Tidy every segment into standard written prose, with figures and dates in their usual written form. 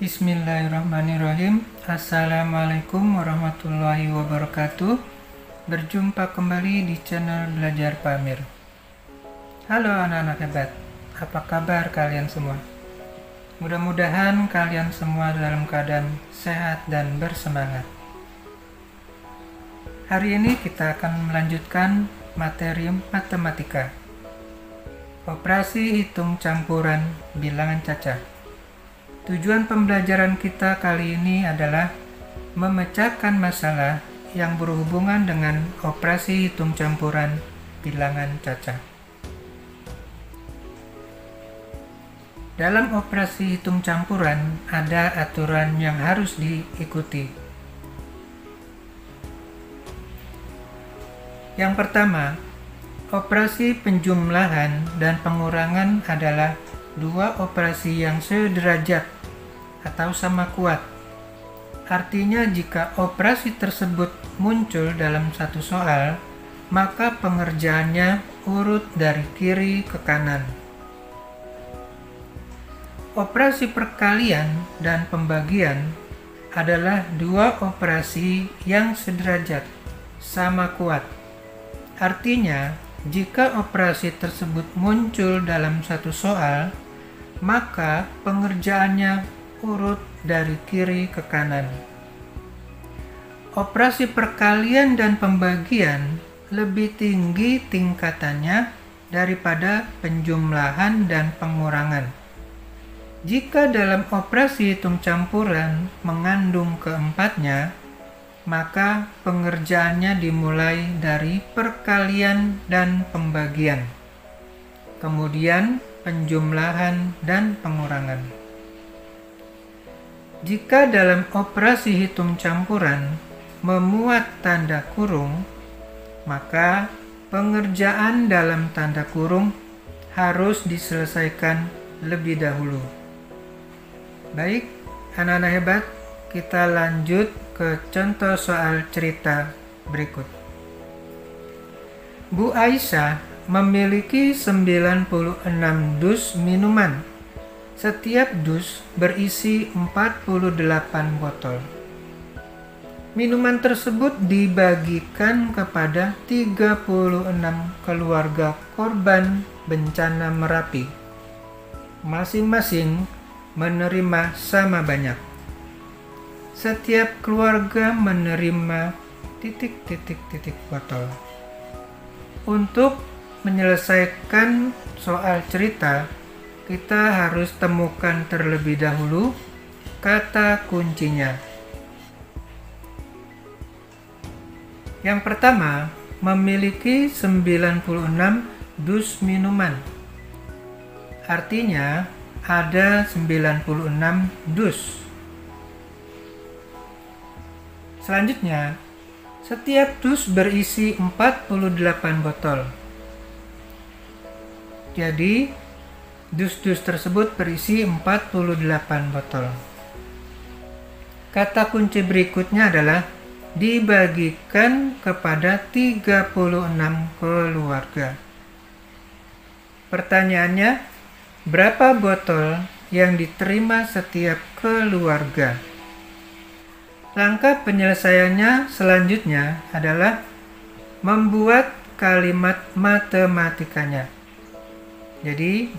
Bismillahirrahmanirrahim. Assalamualaikum warahmatullahi wabarakatuh. Berjumpa kembali di channel Belajar Pak Amir. Halo anak-anak hebat, apa kabar kalian semua? Mudah-mudahan kalian semua dalam keadaan sehat dan bersemangat. Hari ini kita akan melanjutkan materi matematika. Operasi hitung campuran bilangan cacah. Tujuan pembelajaran kita kali ini adalah memecahkan masalah yang berhubungan dengan operasi hitung campuran bilangan cacah. Dalam operasi hitung campuran ada aturan yang harus diikuti. Yang pertama, operasi penjumlahan dan pengurangan adalah dua operasi yang sederajat atau sama kuat. Artinya jika operasi tersebut muncul dalam satu soal, maka pengerjaannya urut dari kiri ke kanan. Operasi perkalian dan pembagian adalah dua operasi yang sederajat, sama kuat. Artinya, jika operasi tersebut muncul dalam satu soal, maka pengerjaannya urut dari kiri ke kanan. Operasi perkalian dan pembagian lebih tinggi tingkatannya daripada penjumlahan dan pengurangan. Jika dalam operasi hitung campuran mengandung keempatnya, maka pengerjaannya dimulai dari perkalian dan pembagian, kemudian penjumlahan dan pengurangan. Jika dalam operasi hitung campuran memuat tanda kurung, maka pengerjaan dalam tanda kurung harus diselesaikan lebih dahulu. Baik, anak-anak hebat, kita lanjut ke contoh soal cerita berikut. Bu Aisyah memiliki 96 dus minuman. Setiap dus berisi 48 botol. Minuman tersebut dibagikan kepada 36 keluarga korban bencana Merapi. Masing-masing menerima sama banyak. Setiap keluarga menerima ... botol. Untuk menyelesaikan soal cerita, kita harus temukan terlebih dahulu kata kuncinya. Yang pertama, memiliki 96 dus minuman. Artinya, ada 96 dus. Selanjutnya, setiap dus berisi 48 botol. Jadi, dus-dus tersebut berisi 48 botol. Kata kunci berikutnya adalah dibagikan kepada 36 keluarga. Pertanyaannya, berapa botol yang diterima setiap keluarga? Langkah penyelesaiannya selanjutnya adalah membuat kalimat matematikanya. Jadi,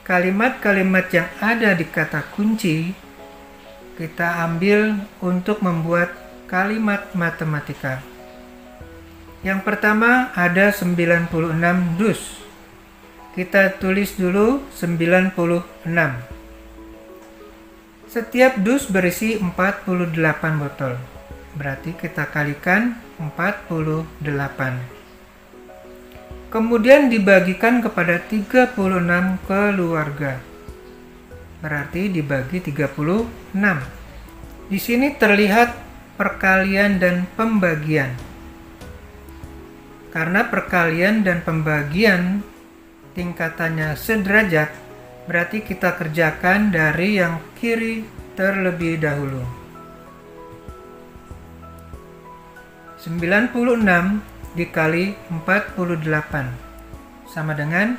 kalimat-kalimat yang ada di kata kunci kita ambil untuk membuat kalimat matematika. Yang pertama ada 96 dus. Kita tulis dulu 96. Setiap dus berisi 48 botol. Berarti kita kalikan 48. Kemudian dibagikan kepada 36 keluarga. Berarti dibagi 36. Di sini terlihat perkalian dan pembagian. Karena perkalian dan pembagian tingkatannya sederajat, berarti kita kerjakan dari yang kiri terlebih dahulu. 96 dikali 48 sama dengan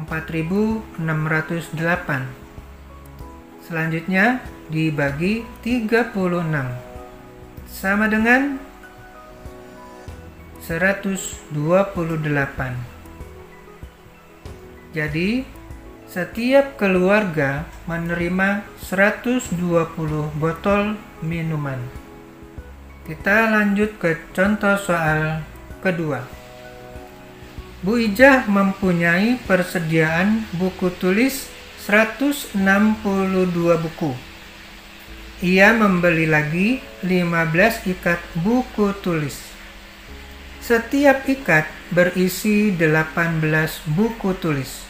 4608. Selanjutnya dibagi 36 sama dengan 128. Jadi setiap keluarga menerima 120 botol minuman. Kita lanjut ke contoh soal kedua. Bu Ijah mempunyai persediaan buku tulis 162 buku. Ia membeli lagi 15 ikat buku tulis. Setiap ikat berisi 18 buku tulis.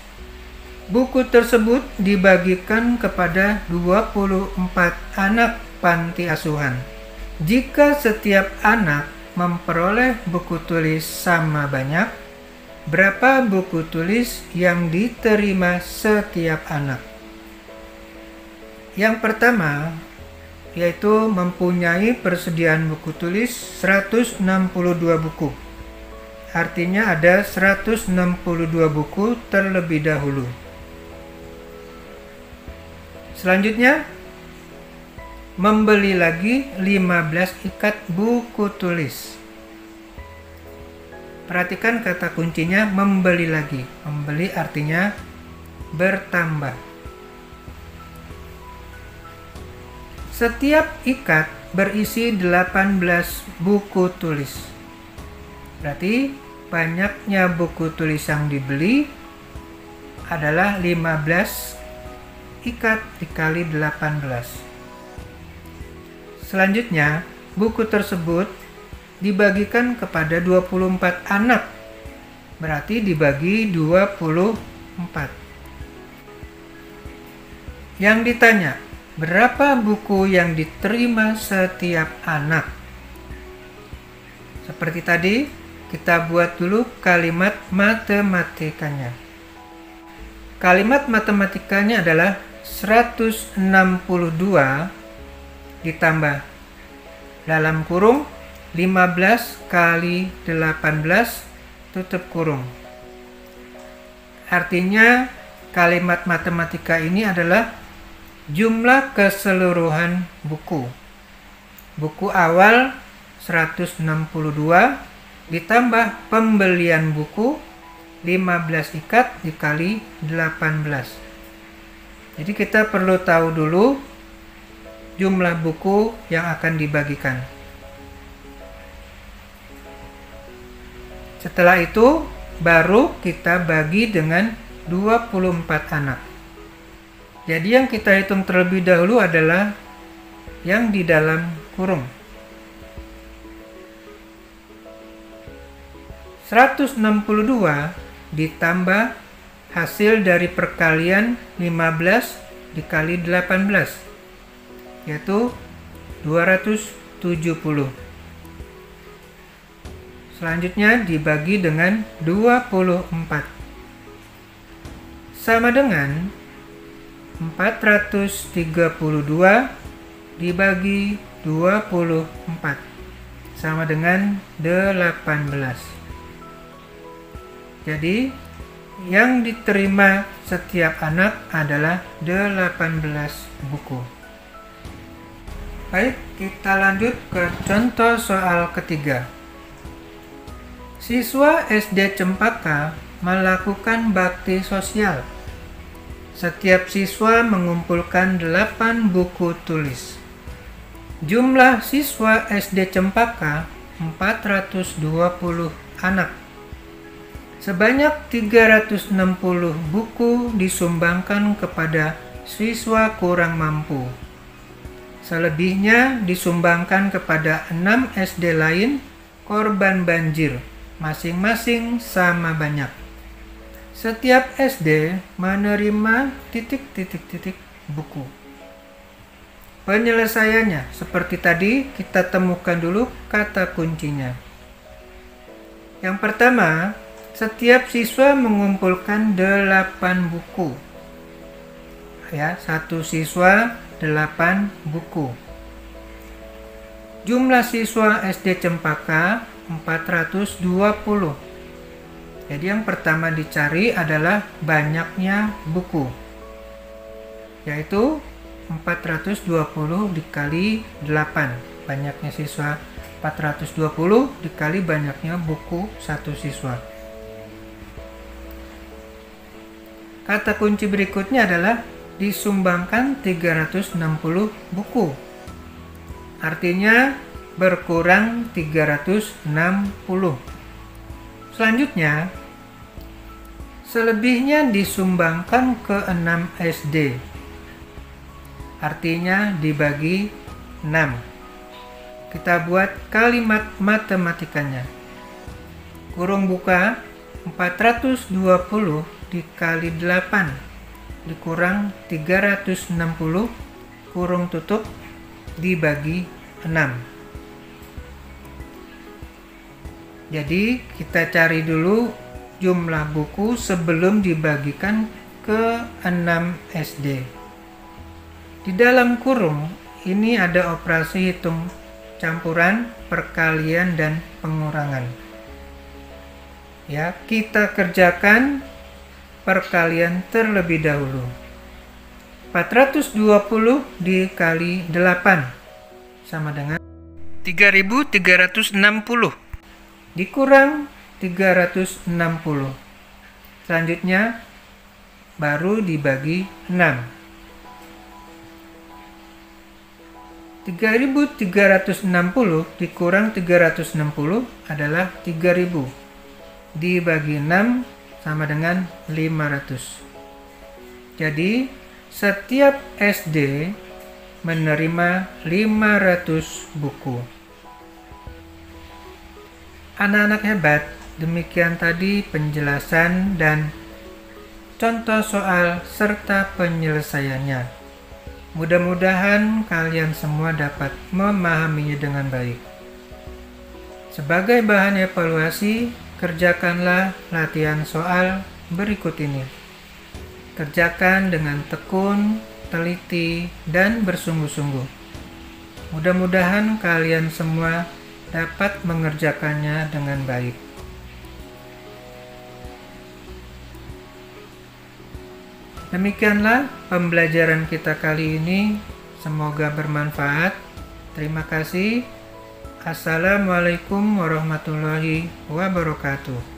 Buku tersebut dibagikan kepada 24 anak panti asuhan. Jika setiap anak memperoleh buku tulis sama banyak, berapa buku tulis yang diterima setiap anak? Yang pertama, yaitu mempunyai persediaan buku tulis 162 buku. Artinya ada 162 buku terlebih dahulu. Selanjutnya, membeli lagi 15 ikat buku tulis. Perhatikan kata kuncinya membeli lagi. Membeli artinya bertambah. Setiap ikat berisi 18 buku tulis. Berarti banyaknya buku tulis yang dibeli adalah 15 ikat dikali 18. Selanjutnya, buku tersebut dibagikan kepada 24 anak. Berarti dibagi 24. Yang ditanya, berapa buku yang diterima setiap anak? Seperti tadi, kita buat dulu kalimat matematikanya. Kalimat matematikanya adalah 162 ditambah dalam kurung 15 kali 18 tutup kurung. Artinya kalimat matematika ini adalah jumlah keseluruhan buku. Buku awal 162 ditambah pembelian buku 15 ikat dikali 18. Jadi kita perlu tahu dulu jumlah buku yang akan dibagikan. Setelah itu baru kita bagi dengan 24 anak. Jadi yang kita hitung terlebih dahulu adalah yang di dalam kurung. 162 ditambah hasil dari perkalian 15 dikali 18, yaitu 270. Selanjutnya dibagi dengan 24. Sama dengan 432 dibagi 24. Sama dengan 18. Jadi, yang diterima setiap anak adalah 18 buku. Baik, kita lanjut ke contoh soal ketiga. Siswa SD Cempaka melakukan bakti sosial. Setiap siswa mengumpulkan 8 buku tulis. Jumlah siswa SD Cempaka 420 anak. Sebanyak 360 buku disumbangkan kepada siswa kurang mampu. Selebihnya disumbangkan kepada 6 SD lain korban banjir. Masing-masing sama banyak. Setiap SD menerima titik-titik-titik buku. Penyelesaiannya seperti tadi, kita temukan dulu kata kuncinya. Yang pertama, setiap siswa mengumpulkan 8 buku. Ya, satu siswa 8 buku. Jumlah siswa SD Cempaka 420. Jadi yang pertama dicari adalah banyaknya buku, yaitu 420 dikali 8. Banyaknya siswa 420 dikali banyaknya buku satu siswa. Kata kunci berikutnya adalah disumbangkan 360 buku. Artinya berkurang 360. Selanjutnya, selebihnya disumbangkan ke 6 SD. Artinya dibagi 6. Kita buat kalimat matematikanya. Kurung buka 420 dikali 8 dikurang 360 kurung tutup dibagi 6. Jadi kita cari dulu jumlah buku sebelum dibagikan ke 6 SD. Di dalam kurung ini ada operasi hitung campuran, perkalian, dan pengurangan. Ya, kita kerjakan perkalian terlebih dahulu. 420 dikali 8 sama dengan 3360 dikurang 360. Selanjutnya baru dibagi 6. 3360 dikurang 360 adalah 3000. Dibagi 6 sama dengan 500. Jadi setiap SD menerima 500 buku. Anak-anak hebat, demikian tadi penjelasan dan contoh soal serta penyelesaiannya. Mudah-mudahan kalian semua dapat memahaminya dengan baik. Sebagai bahan evaluasi, kerjakanlah latihan soal berikut ini. Kerjakan dengan tekun, teliti, dan bersungguh-sungguh. Mudah-mudahan kalian semua dapat mengerjakannya dengan baik. Demikianlah pembelajaran kita kali ini. Semoga bermanfaat. Terima kasih. Assalamualaikum warahmatullahi wabarakatuh.